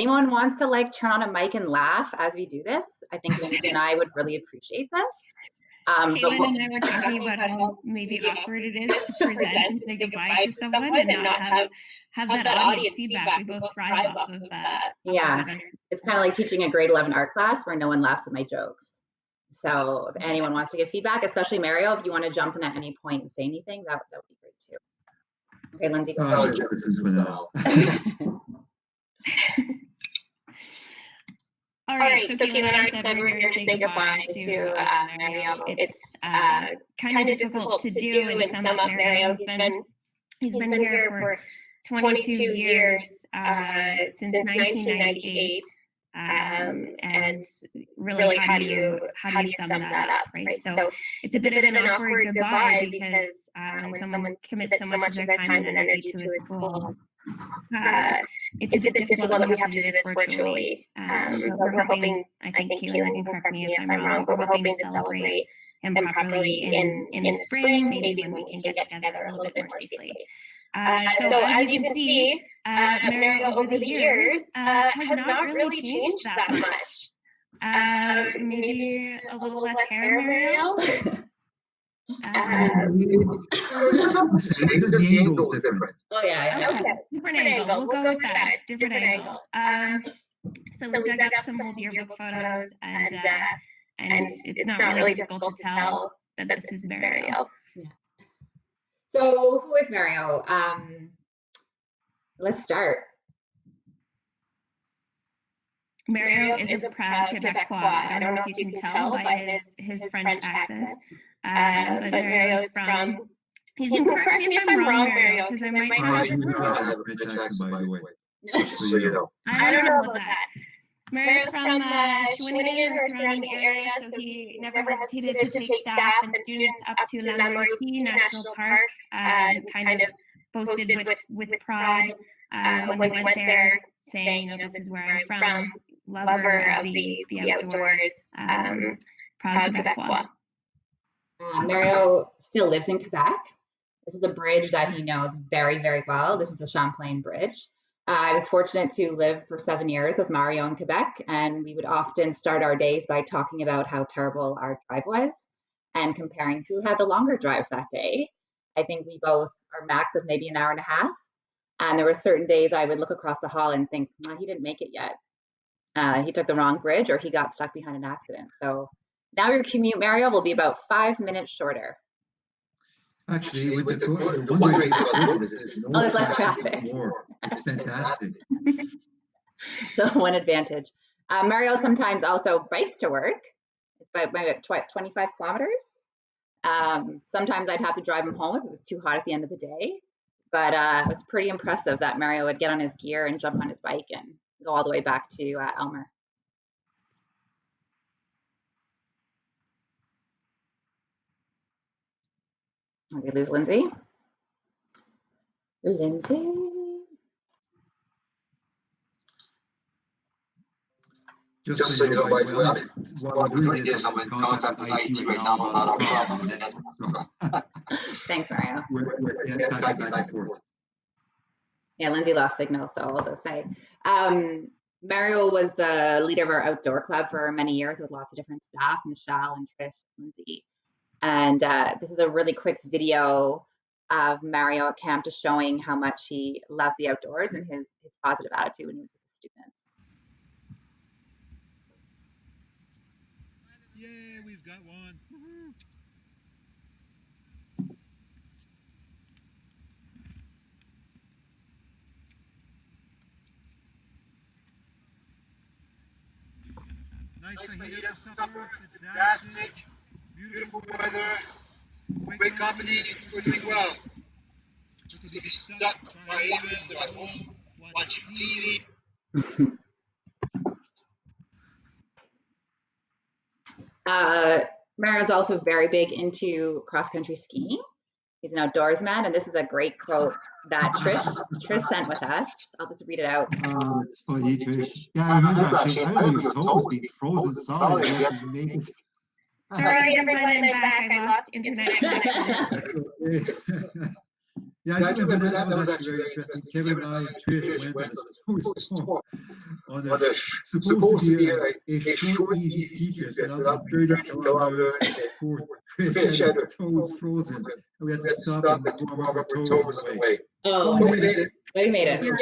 Anyone wants to like turn on a mic and laugh as we do this? I think Lindsay and I would really appreciate this. Caitlin and I were talking about how maybe awkward it is to present and say goodbye to someone and not have that audience feedback. We both thrive off of that. Yeah, it's kind of like teaching a grade 11 art class where no one laughs at my jokes. So if anyone wants to give feedback, especially Mario, if you want to jump in at any point and say anything, that would be great too. Okay, Lindsay, go ahead. All right, so Caitlin and I said we're here to say goodbye to Mario. It's kind of difficult to do and sum up Mario. He's been here for 22 years, since 1998. And really, how do you sum that up, right? So it's a bit of an awkward goodbye because when someone commits so much of their time and energy to a school, it's a bit difficult that we have to do this virtually. But we're hoping, I think Caitlin can correct me if I'm wrong, but we're hoping to celebrate him properly in the spring, maybe when we can get together a little bit more safely. So as you can see, Mario over the years has not really changed that much. Maybe a little less hair, Mario. Just the angle is different. Oh yeah. Okay. Different angle. We'll go with that. Different angle. So we dug up some old yearbook photos, and it's not really difficult to tell that this is Mario. Yeah. So who is Mario? Let's start. Mario is a proud Quebecois. I don't know if you can tell by his French accent. But Mario's from. You can correct me if I'm wrong, Mario, because I might not have a French accent, by the way. So you know. I don't know about that. Mario's from Shawinigan or surrounding area, so he never hesitated to take staff and students up to La Mauricie National Park, kind of boasted with pride when we went there, saying, this is where I'm from, lover of the outdoors, proud Quebecois. Mario still lives in Quebec. This is a bridge that he knows very, very well. This is the Champlain Bridge. I was fortunate to live for 7 years with Mario in Quebec, and we would often start our days by talking about how terrible our drive was and comparing who had the longer drives that day. I think we both are max of maybe an hour and a half. And there were certain days I would look across the hall and think, he didn't make it yet. He took the wrong bridge or he got stuck behind an accident. So now your commute, Mario, will be about 5 minutes shorter. Actually, with the one great thing about this is there's less traffic. It's fantastic. So one advantage. Mario sometimes also bikes to work. It's about 25 kilometers. Sometimes I'd have to drive him home if it was too hot at the end of the day. But it was pretty impressive that Mario would get on his gear and jump on his bike and go all the way back to Elmer. Did we lose Lindsay? Lindsay? Just so you know, by the way, while I'm doing this, I'm in contact with IT right now about a problem. Thanks, Mario. We're typing back and forth. Yeah, Lindsay lost signal, so I'll just say. Mario was the leader of our outdoor club for many years with lots of different staff, Michelle and Trish, Lindsay. And this is a really quick video of Mario at camp just showing how much he loved the outdoors and his positive attitude when he was with the students. Yay, we've got one. Woo-hoo. Nice fajita supper, fantastic, beautiful weather, great company, we're doing well. We could be stuck by email at home, watching TV. Mario's also very big into cross-country skiing. He's an outdoors man, and this is a great quote that Trish sent with us. I'll just read it out. Oh, it's funny, Trish. Yeah, I remember actually. I remember your toes being frozen solid. You have to make it. Sorry, everyone, I'm back. I lost internet connection. Yeah, Yeah, I do remember that. That was actually very interesting. Kevin and I and Trish went on a snowstorm on a supposed to be a short, easy ski trip, turned out to be 30 kilometers. Poor Trish had her toes frozen, and we had to stop and warm up her toes on the way. Oh, But we made it. we made it. Yeah.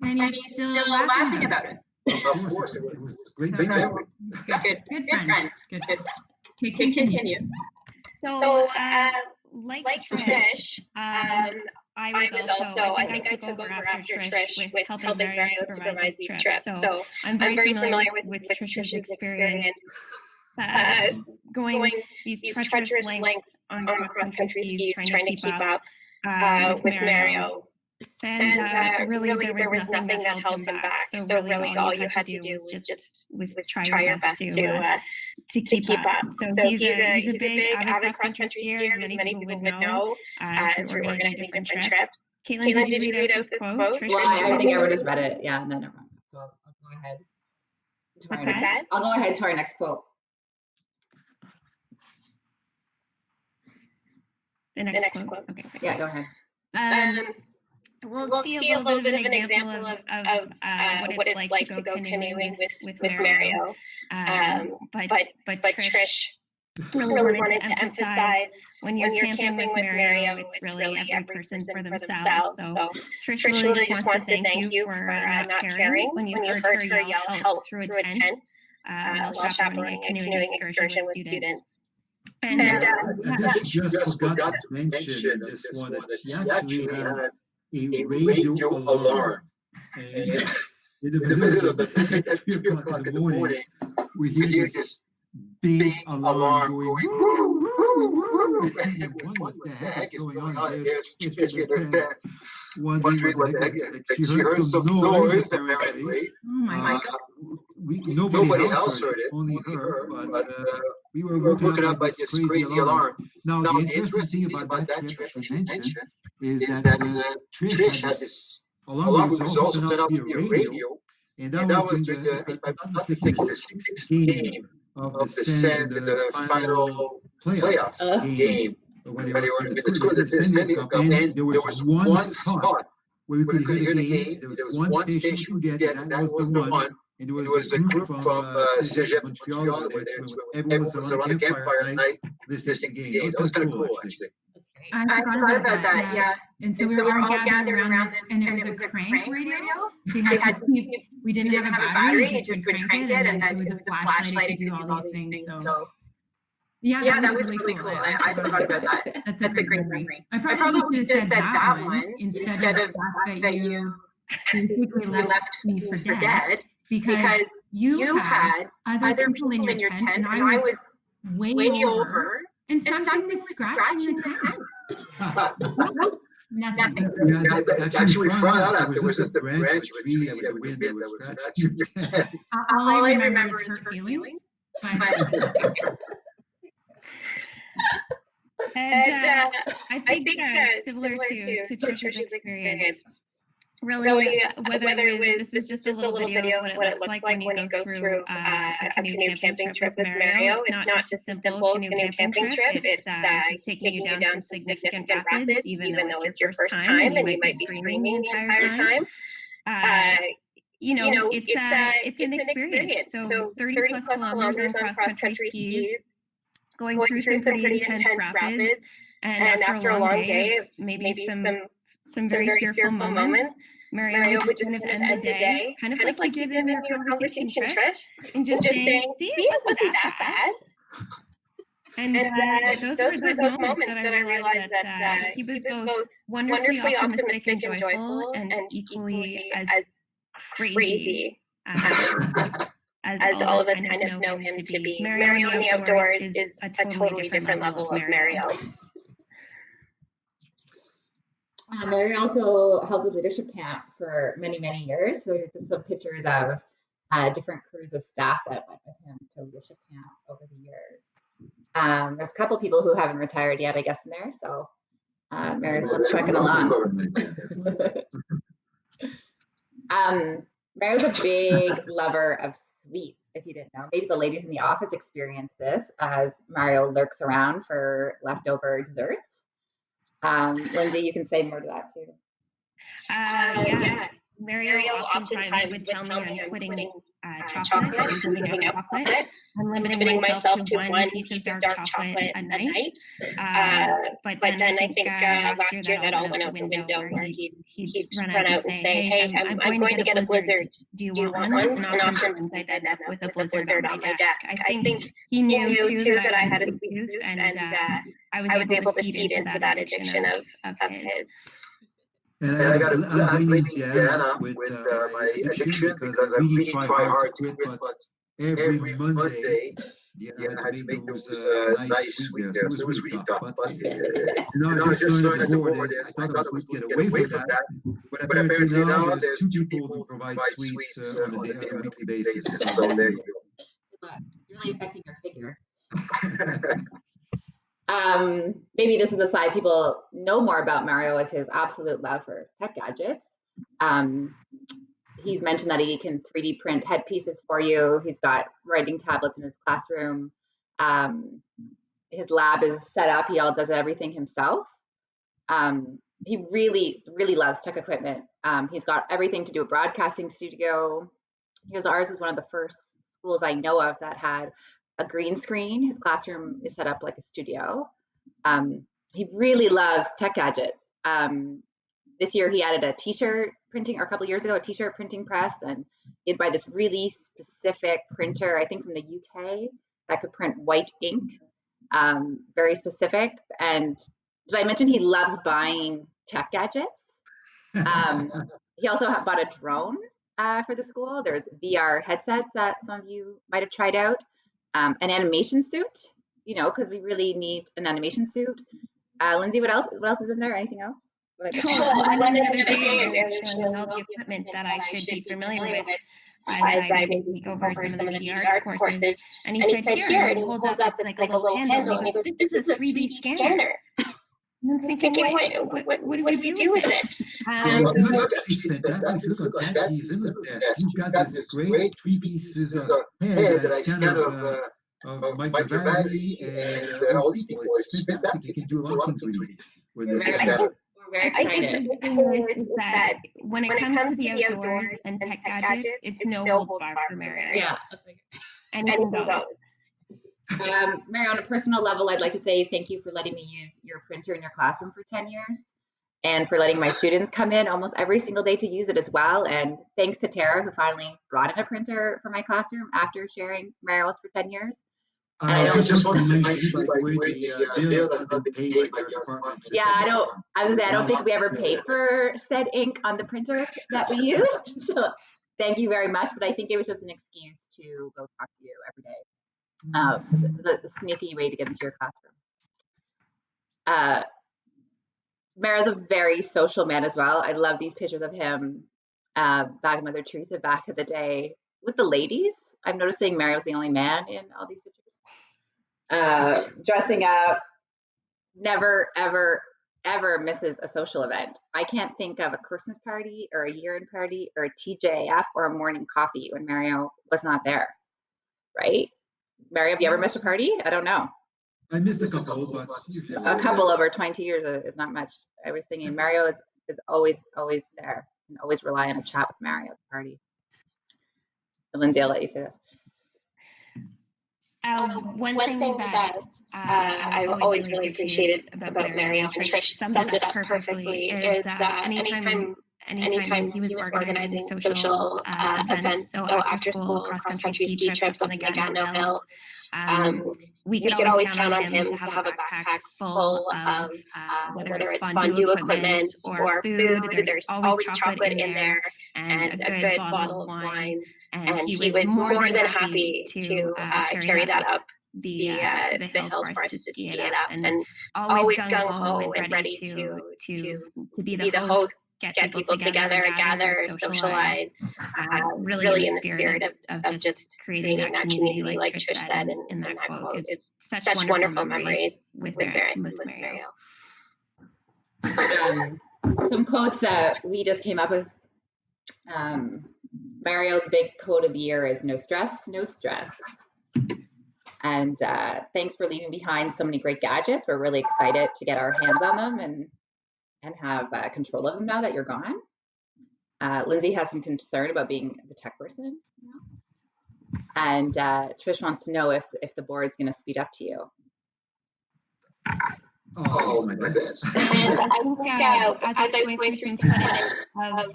And you're still laughing about it. Of course, it was a great memory. Good friends. Good. Okay, continue. So, like Trish, I think I took over after Trish with helping Mario supervise these trips. So I'm very familiar with Trish's experience going these treacherous lengths on cross-country skis, trying to keep up with Mario. And really, there was nothing that held him back. So really, all you had to do was try your best to keep up. So he's a big avid cross-country skier, as many people would know, through organizing different trips. Caitlin, did you read out this quote? Well, I think everyone has read it. Yeah, and then everyone. So I'll go ahead. What's that? I'll go ahead to our next quote. The next quote. Okay. Yeah, go ahead. We'll see a little bit of an example of what it's like to go canoeing with Mario. But Trish really wanted to emphasize when you're camping with Mario, it's really every person for themselves. So Trish really just wants to thank you for not caring when you heard her yell help through a tent while chaperoning a canoeing excursion with students. And I just forgot to mention in this one that she actually had a radio alarm. And in the middle of the night at 3 o'clock in the morning, we hear this big alarm going, woo, woo, woo. What the heck is going on? There's Trish in the tent, wondering what the heck. She heard some noise, apparently. Oh my God. Nobody else heard it, only her, but we were woken up by this crazy alarm. Now, the interesting thing about that trip, I should mention, is that Trish had this alarm, which also turned out to be a radio, and that was during if I'm not mistaken, the sixth game of the Sens in the final playoff game when they were in the Stanley Cup, and there was one spot where we could hear the game. There was one station we could get, and that was the one. And there was a group from Cégep Montreal there too. Everyone was around the campfire at night listening to the game. That was kind of cool, actually. I forgot about that, yeah. And so we were all gathered around this, and it was a crank radio. So we didn't have a battery, you just would crank it, and then it was a flashlight, it could do all these things. So yeah, that was really cool. I forgot about that. That's a great memory. I probably should have said that one instead of that you basically left me for dead. Because you had other people in your tent, and I was way over, and something was scratching the tent. Nothing. Yeah, actually, we found out after it was just the branch of a tree and the wind that was scratching your tent. All I remember is hurt feelings. And I think similar to Trish's experience, really, whether it was, this is just a little video of what it looks like when you go through a canoe camping trip with Mario. It's not just a simple canoe camping trip. It's taking you down some significant rapids, even though it's your first time and you might be screaming the entire time. It's an experience. So 30 plus kilometers on cross-country skis, going through some pretty intense rapids, and after a long day of maybe some very fearful moments, Mario would just kind of end the day, kind of like you did in your conversation, Trish, and just saying, see, it wasn't that bad. And those were those moments that I realized that he was both wonderfully optimistic and joyful, and equally as crazy as all of us kind of know him to be. Mario in the outdoors is a totally different level of Mario. Mario also helped with leadership camp for many, many years. So there's just some pictures of different crews of staff that went with him to leadership camp over the years. There's a couple people who haven't retired yet, I guess, in there. So Mario's still trekking along. Mario's a big lover of sweets, if you didn't know. Maybe the ladies in the office experienced this as Mario lurks around for leftover desserts. Lindsay, you can say more to that too. Yeah. Mario oftentimes would tell me I'm quitting chocolate and giving up chocolate. I'm limiting myself to one piece of dark chocolate a night. But then I think last year that all went out the window where he'd run out and say, hey, I'm going to get a Blizzard. Do you want one? And oftentimes I'd end up with a Blizzard on my desk. I think he knew too that I had a sweet tooth, and I was able to feed into that addiction of his. And I'm blaming Diana with my addiction because I really try hard to quit, but every Monday, Diana had to make those nice sweet there. So it was really tough. But I just learned that the board is, I thought I was going to get away from that. But apparently now there's two people who provide sweets on a weekly basis. So there you go. It's really affecting your figure. Maybe this is a side people know more about Mario is his absolute love for tech gadgets. He's mentioned that he can 3D print headpieces for you. He's got writing tablets in his classroom. His lab is set up. He all does everything himself. He really, really loves tech equipment. He's got everything to do a broadcasting studio. Because ours was one of the first schools I know of that had a green screen. His classroom is set up like a studio. He really loves tech gadgets. This year he added a t-shirt printing, or a couple of years ago, a t-shirt printing press, and he'd buy this really specific printer, I think from the UK, that could print white ink, very specific. And did I mention he loves buying tech gadgets? He also bought a drone for the school. There's VR headsets that some of you might have tried out. An animation suit, because we really need an animation suit. Lindsay, what else is in there? Anything else? I went the other day and showing me all the equipment that I should be familiar with as I maybe go over some of the arts courses. And he said, here, and he holds up, it's like a little handle, and he goes, this is a 3D scanner. And I'm thinking, what do we do with it? Look, it's fantastic. Look at that. He's in the desk. You've got this great 3 pieces of head that I scanned of Mike Gervasi and all these people. It's fantastic. You can do a lot of things with this scanner. We're very excited. The thing is that when it comes to the outdoors and tech gadgets, it's no holds barred for Mario. Yeah, that's like anything goes. Mary, on a personal level, I'd like to say thank you for letting me use your printer in your classroom for 10 years and for letting my students come in almost every single day to use it as well. And thanks to Tara, who finally brought in a printer for my classroom after sharing Mario's for 10 years. I just want to mention, by the way, the bill has not been paid by your department. Yeah, I don't think we ever paid for said ink on the printer that we used. So thank you very much. But I think it was just an excuse to go talk to you every day. It was a sneaky way to get into your classroom. Mara's a very social man as well. I love these pictures of him back in Mother Teresa back in the day with the ladies. I'm noticing Mara was the only man in all these pictures. Dressing up, never, ever, ever misses a social event. I can't think of a Christmas party or a year-end party or a TJF or a morning coffee when Mario was not there, right? Mario, have you ever missed a party? I don't know. I missed a couple, but a couple over 22 years is not much. I was thinking Mario is always there and always rely on a chat with Mario at the party. And Lindsay, I'll let you say this. One thing that I've always really appreciated about Mario, and Trish summed it up perfectly, is anytime he was organizing social events, so after school, cross-country ski trips on the Gatineau Hills, we could always count on him to have a backpack full of whether it's fondue equipment or food. There's always chocolate in there and a good bottle of wine. And he was more than happy to carry that up the hills for us to ski it up, and always gung-ho and ready to be the host, get people together, gather, socialize, really in the spirit of just creating that community, like Trish said in that quote. It's such wonderful memories with Mario. Some quotes that we just came up with. Mario's big quote of the year is "No stress, no stress." And thanks for leaving behind so many great gadgets. We're really excited to get our hands on them and have control of them now that you're gone. Lindsay has some concern about being the tech person. And Trish wants to know if the board's going to speed up to you. Oh my goodness. And I think as I was going through some footage of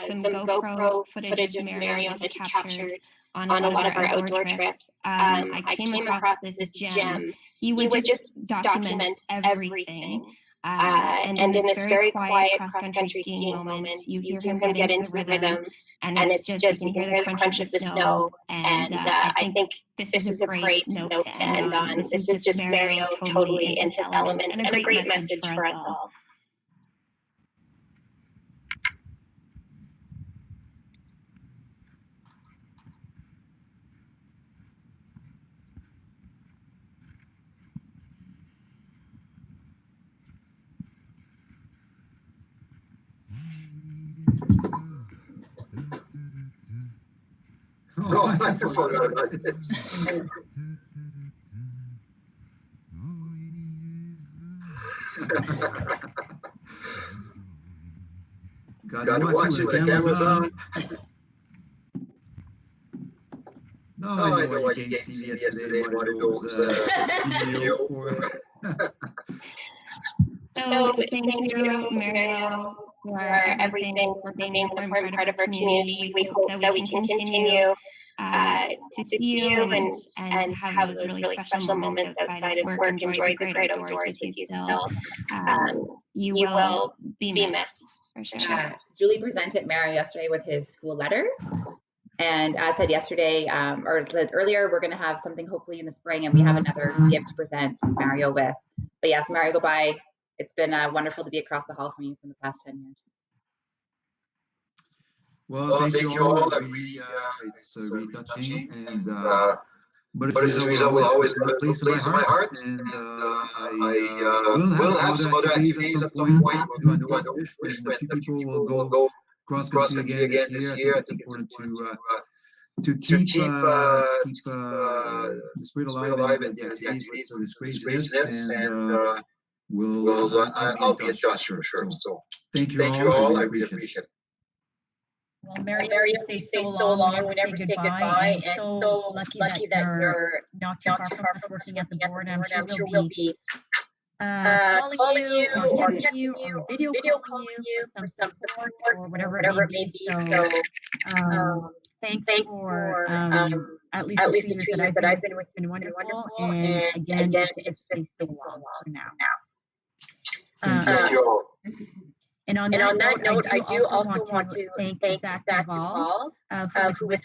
some GoPro footage of Mario that he captured on a lot of our outdoor trips, I came across this gem. He would just document everything. And in this very quiet cross-country skiing moment, you hear him get into the rhythm, and it's just, you can hear the crunch of the snow. And I think this is a great note to end on. This is just Mario totally in his element, and a great message for us all. Oh, I forgot about this. Gotta watch it when the camera's on. No, I know why you came to see me yesterday in one of those video for it. So thank you, Mario, for everything, for being an important part of our community. We hope that we can continue to see you and to have those really special moments outside of work, enjoy the great outdoors with you still. You will be missed, for sure. Julie presented Mario yesterday with his school letter. And as said yesterday, or said earlier, we're going to have something hopefully in the spring, and we have another gift to present Mario with. But yes, Mario, goodbye. It's been wonderful to be across the hall from you for the past 10 years. Well, thank you all. It's really touching, and but Teresa will always have a place in my heart, and I will have some other activities at some point. Do I know if a few people will go cross country again this year? I think it's important to keep the spirit alive and the activities with this craziness, and I'll be in touch for sure. So thank you all. I really appreciate it. Well, Mary, we stay so long, we never say goodbye, and so lucky that you're not too far from us working at the board. I'm sure we'll be calling you or texting you or video calling you for some support or whatever it may be. So thanks for at least the 2 years that I've been with you. It's been wonderful. And again, it's been so long for now. Thank you all. And on that note, I do also want to thank Zach Duvall, who was